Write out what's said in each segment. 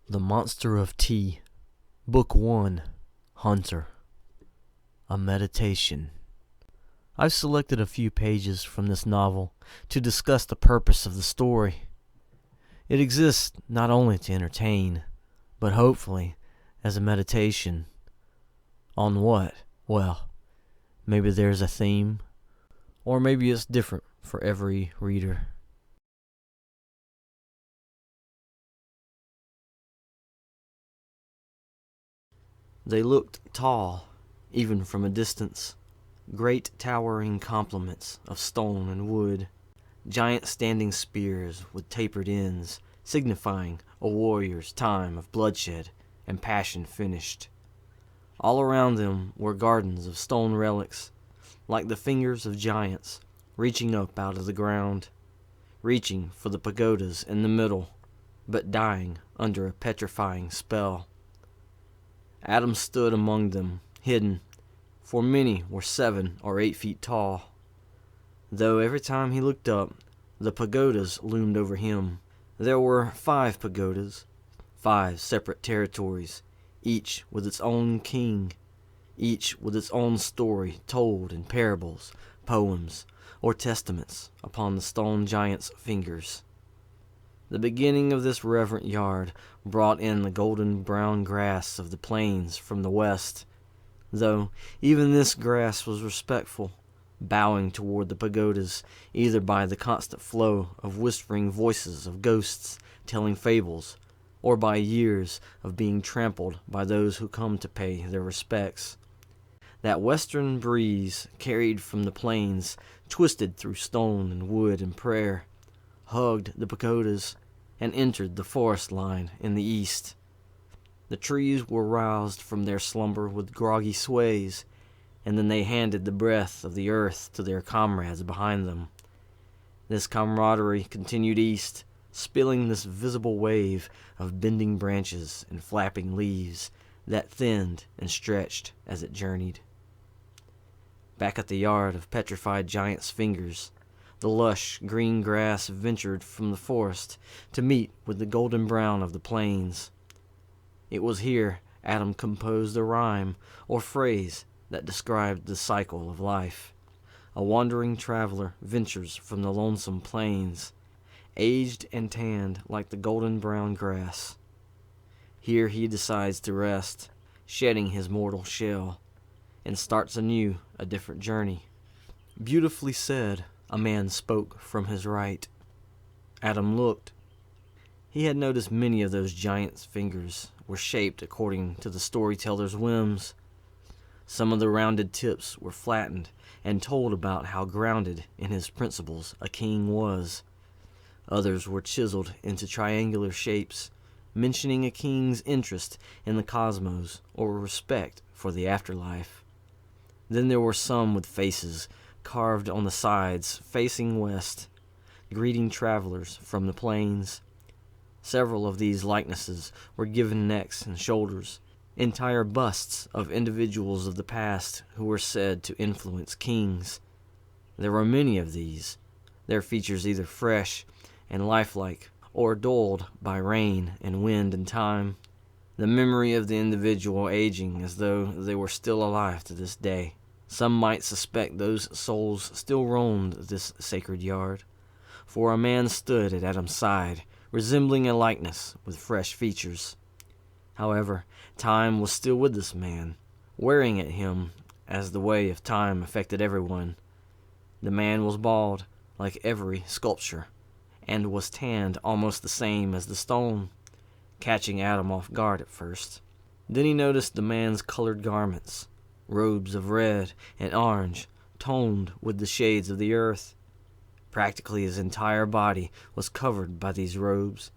The Monster of Tea, Book 1, Hunter, A Meditation. I've selected a few pages from this novel to discuss the purpose of the story. It exists not only to entertain, but hopefully as a meditation. On what? Well, maybe there's a theme, or maybe it's different for every reader. They looked tall, even from a distance, great towering complements of stone and wood, giant standing spears with tapered ends, signifying a warrior's time of bloodshed and passion finished. All around them were gardens of stone relics, like the fingers of giants, reaching up out of the ground, reaching for the pagodas in the middle, but dying under a petrifying spell. Adam stood among them, hidden, for many were 7 or 8 feet tall. Though every time he looked up, the pagodas loomed over him. There were 5 pagodas, 5 separate territories, each with its own king, each with its own story told in parables, poems, or testaments upon the stone giant's fingers. The beginning of this reverent yard brought in the golden brown grass of the plains from the west, though even this grass was respectful, bowing toward the pagodas, either by the constant flow of whispering voices of ghosts telling fables, or by years of being trampled by those who come to pay their respects. That western breeze, carried from the plains, twisted through stone and wood and prayer, hugged the pagodas, and entered the forest line in the east. The trees were roused from their slumber with groggy sways, and then they handed the breath of the earth to their comrades behind them. This camaraderie continued east, spilling this visible wave of bending branches and flapping leaves that thinned and stretched as it journeyed. Back at the yard of petrified giants' fingers, the lush green grass ventured from the forest to meet with the golden brown of the plains. It was here Adam composed a rhyme or phrase that described the cycle of life. A wandering traveler ventures from the lonesome plains, aged and tanned like the golden brown grass. Here he decides to rest, shedding his mortal shell, and starts anew a different journey. Beautifully said. A man spoke from his right. Adam looked. He had noticed many of those giants' fingers were shaped according to the storyteller's whims. Some of the rounded tips were flattened and told about how grounded in his principles a king was. Others were chiseled into triangular shapes, mentioning a king's interest in the cosmos or respect for the afterlife. Then there were some with faces carved on the sides facing west, greeting travelers from the plains. Several of these likenesses were given necks and shoulders, entire busts of individuals of the past who were said to influence kings. There were many of these, their features either fresh and lifelike or dulled by rain and wind and time, the memory of the individual aging as though they were still alive to this day. Some might suspect those souls still roamed this sacred yard, for a man stood at Adam's side, resembling a likeness with fresh features. However, time was still with this man, wearing at him as the way of time affected everyone. The man was bald, like every sculpture, and was tanned almost the same as the stone, catching Adam off guard at first. Then he noticed the man's colored garments, robes of red and orange, toned with the shades of the earth. Practically his entire body was covered by these robes,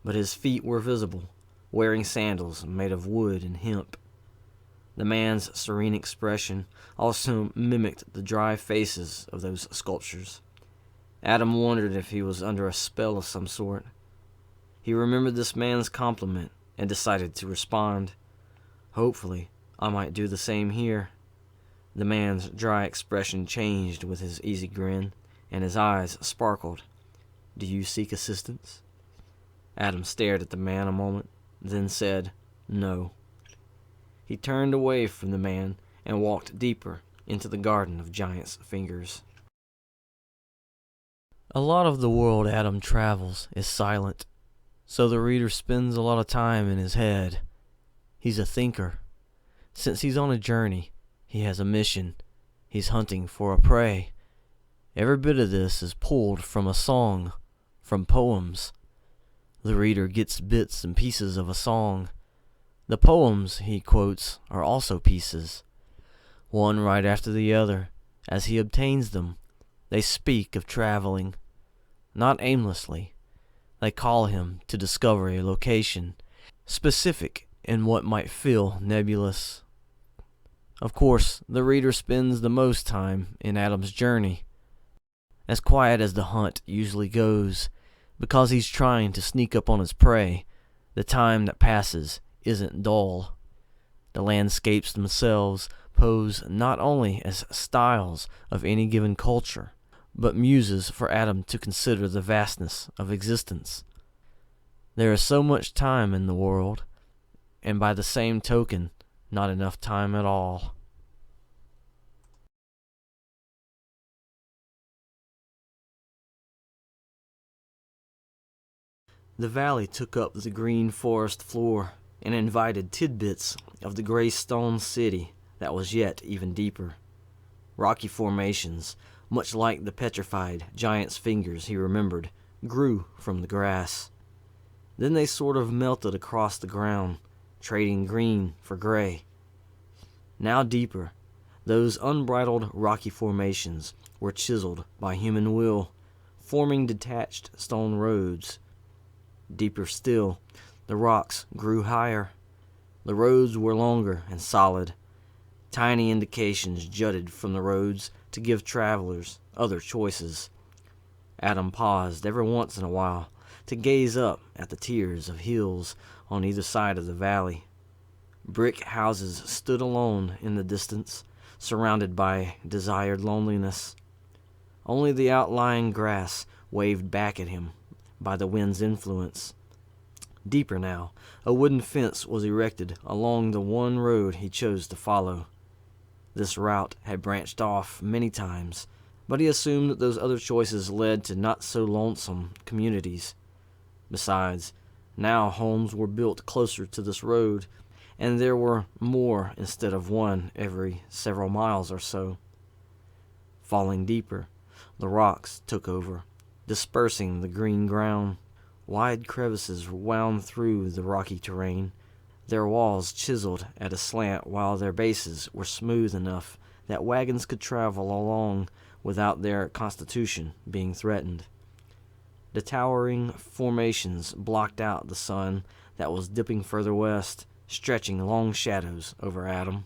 but his feet were visible, wearing sandals made of wood and hemp. The man's serene expression also mimicked the dry faces of those sculptures. Adam wondered if he was under a spell of some sort. He remembered this man's compliment and decided to respond. Hopefully, I might do the same here. The man's dry expression changed with his easy grin, and his eyes sparkled. Do you seek assistance? Adam stared at the man a moment, then said, "No." He turned away from the man and walked deeper into the garden of giants' fingers. A lot of the world Adam travels is silent, so the reader spends a lot of time in his head. He's a thinker. Since he's on a journey, he has a mission. He's hunting for a prey. Every bit of this is pulled from a song, from poems. The reader gets bits and pieces of a song. The poems he quotes are also pieces, one right after the other, as he obtains them. They speak of traveling, not aimlessly. They call him to discover a location, specific in what might feel nebulous. Of course, the reader spends the most time in Adam's journey, as quiet as the hunt usually goes, because he's trying to sneak up on his prey. The time that passes isn't dull. The landscapes themselves pose not only as styles of any given culture, but muses for Adam to consider the vastness of existence. There is so much time in the world, and by the same token, not enough time at all. The valley took up the green forest floor and invited tidbits of the gray stone city that was yet even deeper. Rocky formations, much like the petrified giant's fingers he remembered, grew from the grass. Then they sort of melted across the ground, trading green for gray. Now deeper, those unbridled rocky formations were chiseled by human will, forming detached stone roads. Deeper still, the rocks grew higher. The roads were longer and solid. Tiny indications jutted from the roads to give travelers other choices. Adam paused every once in a while to gaze up at the tiers of hills on either side of the valley. Brick houses stood alone in the distance, surrounded by desired loneliness. Only the outlying grass waved back at him by the wind's influence. Deeper now, a wooden fence was erected along the one road he chose to follow. This route had branched off many times, but he assumed that those other choices led to not-so-lonesome communities. Besides, now homes were built closer to this road, and there were more instead of one every several miles or so. Falling deeper, the rocks took over, dispersing the green ground. Wide crevices wound through the rocky terrain, their walls chiseled at a slant while their bases were smooth enough that wagons could travel along without their constitution being threatened. The towering formations blocked out the sun that was dipping further west, stretching long shadows over Adam.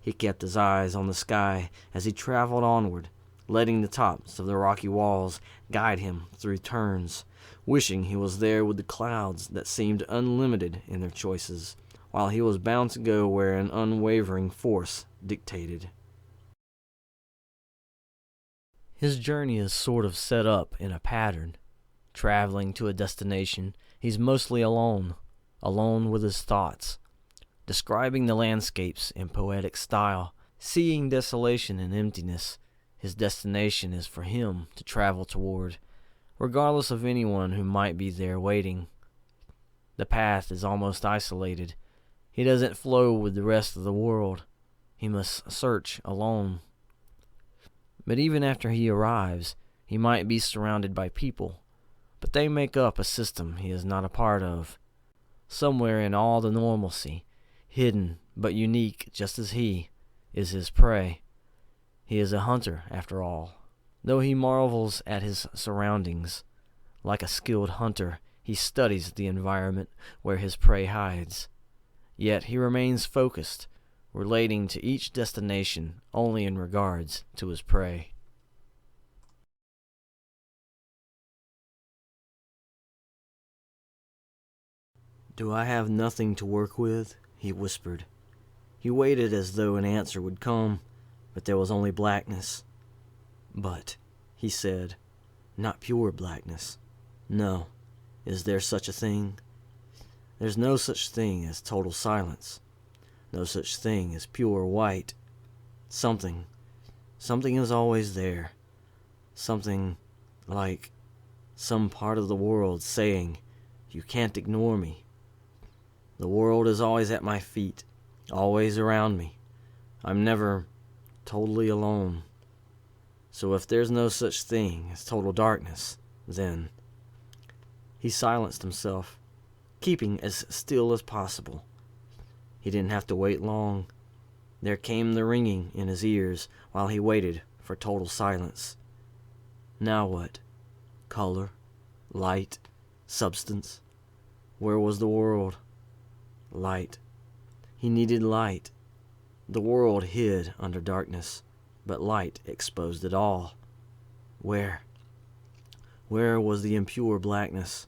He kept his eyes on the sky as he traveled onward, letting the tops of the rocky walls guide him through turns, wishing he was there with the clouds that seemed unlimited in their choices, while he was bound to go where an unwavering force dictated. His journey is sort of set up in a pattern. Traveling to a destination, he's mostly alone with his thoughts, describing the landscapes in poetic style, seeing desolation and emptiness. His destination is for him to travel toward, regardless of anyone who might be there waiting. The path is almost isolated. He doesn't flow with the rest of the world. He must search alone. But even after he arrives, he might be surrounded by people, but they make up a system he is not a part of. Somewhere in all the normalcy, hidden but unique just as he, is his prey. He is a hunter, after all. Though he marvels at his surroundings, like a skilled hunter, he studies the environment where his prey hides. Yet he remains focused, relating to each destination only in regards to his prey. "Do I have nothing to work with?" he whispered. He waited as though an answer would come, but there was only blackness. "But," he said, "not pure blackness. No. Is there such a thing?" There's no such thing as total silence. No such thing as pure white. Something is always there. Something like some part of the world saying, "You can't ignore me." The world is always at my feet, always around me. I'm never totally alone. So if there's no such thing as total darkness, then... He silenced himself, keeping as still as possible. He didn't have to wait long. There came the ringing in his ears while he waited for total silence. Now what? Color, light, substance. Where was the world? Light. He needed light. The world hid under darkness, but light exposed it all. Where? Where was the impure blackness?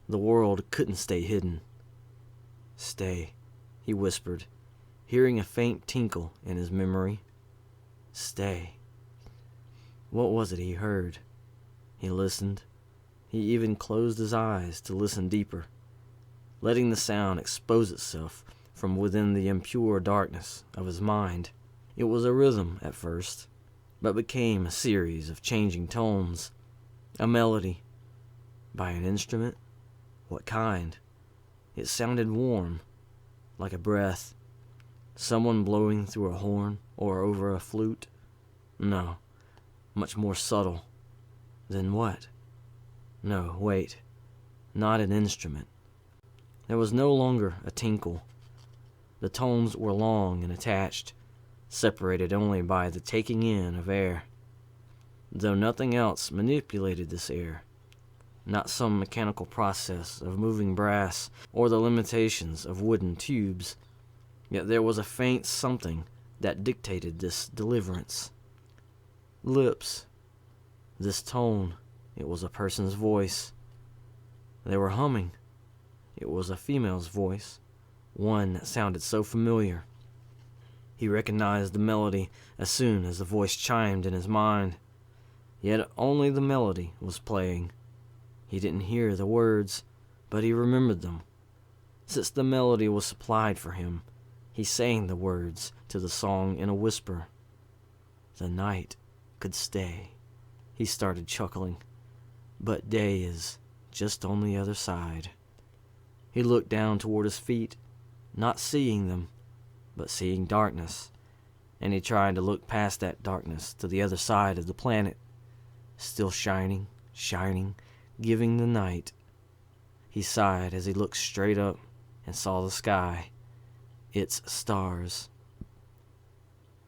The world couldn't stay hidden. Stay, he whispered, hearing a faint tinkle in his memory. Stay. What was it he heard? He listened. He even closed his eyes to listen deeper, letting the sound expose itself from within the impure darkness of his mind. It was a rhythm at first, but became a series of changing tones, a melody. By an instrument? What kind? It sounded warm, like a breath. Someone blowing through a horn or over a flute? No, much more subtle. Then what? No, wait. Not an instrument. There was no longer a tinkle. The tones were long and attached, separated only by the taking in of air. Though nothing else manipulated this air, not some mechanical process of moving brass or the limitations of wooden tubes, yet there was a faint something that dictated this deliverance. Lips. This tone. It was a person's voice. They were humming. It was a female's voice, one that sounded so familiar. He recognized the melody as soon as the voice chimed in his mind. Yet only the melody was playing. He didn't hear the words, but he remembered them. Since the melody was supplied for him, he sang the words to the song in a whisper. The night could stay. He started chuckling. But day is just on the other side. He looked down toward his feet, not seeing them, but seeing darkness, and he tried to look past that darkness to the other side of the planet, still shining, giving the night. He sighed as he looked straight up and saw the sky, its stars.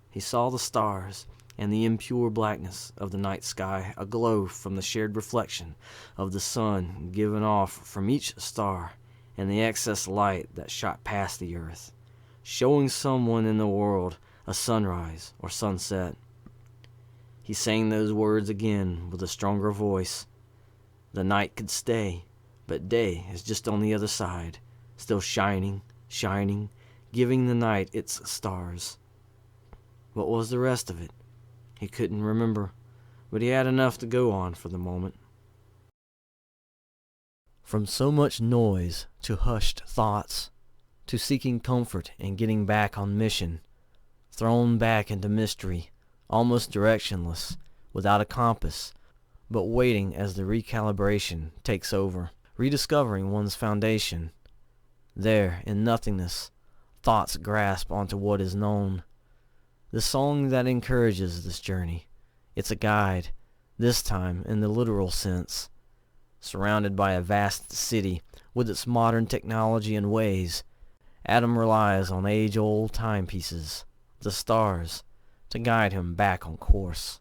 He saw the stars and the impure blackness of the night sky aglow from the shared reflection of the sun given off from each star and the excess light that shot past the earth, showing someone in the world a sunrise or sunset. He sang those words again with a stronger voice. The night could stay, but day is just on the other side, still shining, giving the night its stars. What was the rest of it? He couldn't remember, but he had enough to go on for the moment. From so much noise to hushed thoughts, to seeking comfort and getting back on mission, thrown back into mystery, almost directionless, without a compass, but waiting as the recalibration takes over, rediscovering one's foundation. There, in nothingness, thoughts grasp onto what is known. The song that encourages this journey. It's a guide, this time in the literal sense. Surrounded by a vast city with its modern technology and ways, Adam relies on age-old timepieces, the stars, to guide him back on course.